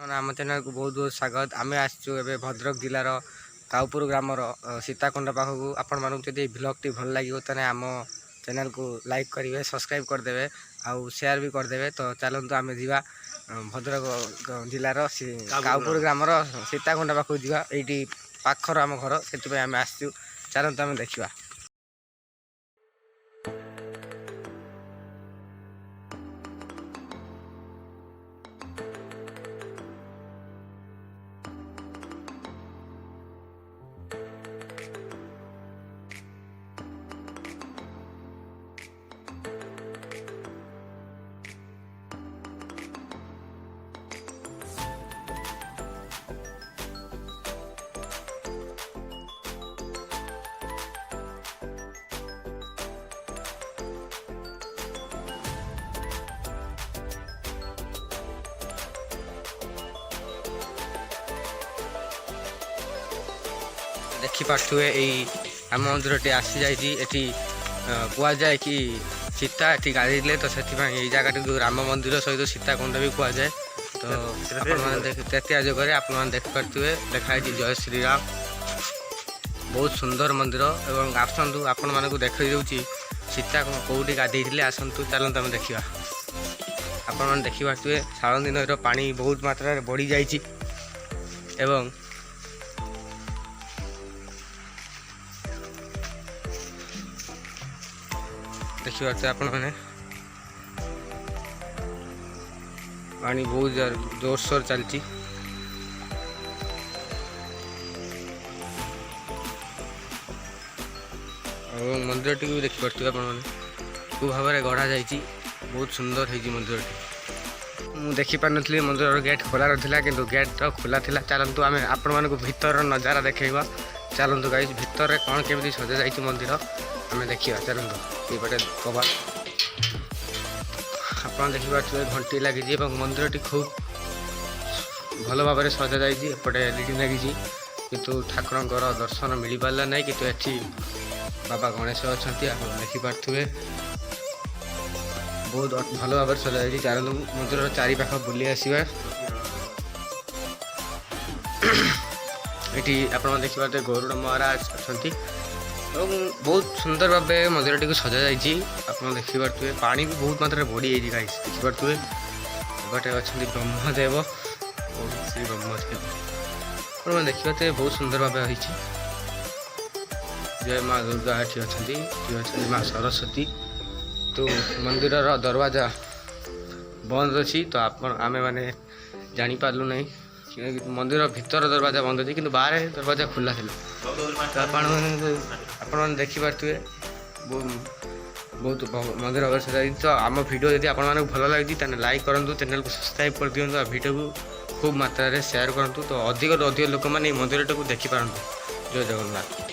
आम चैनल को बहुत बहुत स्वागत। आम आसचु भद्रक जिलार काउपुर ग्रामर सीताकुंड पाखक आपण मानक जब ब्लॉग टी भल लगे तो आम चैनल को लाइक करेंगे, सब्सक्राइब करदे आउ शेयर भी करदे। तो चलतु आम जा भद्रक जिलार काउपुर ग्रामर सीताकुंड पाखक जा ये पाखर आम घर से आम आसचु। चलतु आम देखा। देखिपे यही आम मंदिर टी आसी जाती कहुए कि सीता ये गाधे तो से जगह जो राम मंदिर सहित सीता कुंड भी कहुए। तो आप जगह आप देखिपे लिखाई जय श्रीराम। बहुत सुंदर मंदिर एवं आसतु आपण मानक देखी दूसरी सीता कौटी गाधे आसतु। चलते आम देखा। आपण देखिपे शाल दिन पानी बहुत मात्रा बढ़ी जाइए एवं देखिए आपण मैंने पानी बहुत जोरसोर चलती। मंदिर टी भी देखिपे आप कौ भाव में गढ़ा जा बहुत सुंदर है मंदिर टी। मुझे देखिपार नी मंदिर गेट खोला रहा कि गेट खोला था। चलतु आम आपण मानक भीतर नजारा देखा। चलतु गाइस भितर कौन केमी सजा जा मंदिर आम देखा। चलतु ये कबाट आप देखिपे घंटी लगी मंदिर टी खूब भल भाव में सजा जापटे एलईडी लगी किंतु ठाकुर दर्शन मिल पारा ना। कि ये बाबा गणेश अच्छा आप देखिपे बहुत भल भाव में सजा जा। चलतु मंदिर चारि पाख बुली आसवा। ये आप देखिपे गरुड़ महाराज अच्छा बहुत सुंदर भाव मंदिर टी सजा जा। देखिपे पानी भी बहुत मात्रा बढ़ी जाए। देखिपे गोटे अच्छा ब्रह्मदेव और श्री ब्रह्मदेव आप देखिपे बहुत सुंदर भाव है। जय माँ दुर्गा ये अच्छा माँ सरस्वती। तो मंदिर दरवाजा बंद अच्छी तो आमे मैंने जापारू ना मंदिर भीतर दरवाजा बंद अच्छी कि बाहर दरवाजा खुला था। तो आप देखिपे बहुत मंदिर भाव सजा। तो आम वीडियो यदि आप भल लगे लाइक करूँ, चैनल को सब्सक्राइब कर दिखाँ और वीडियो को खूब मात्रा शेयर करूँ। तो अधिक लोक मैंने मंदिर टाक देखिपारत। जय जगन्नाथ।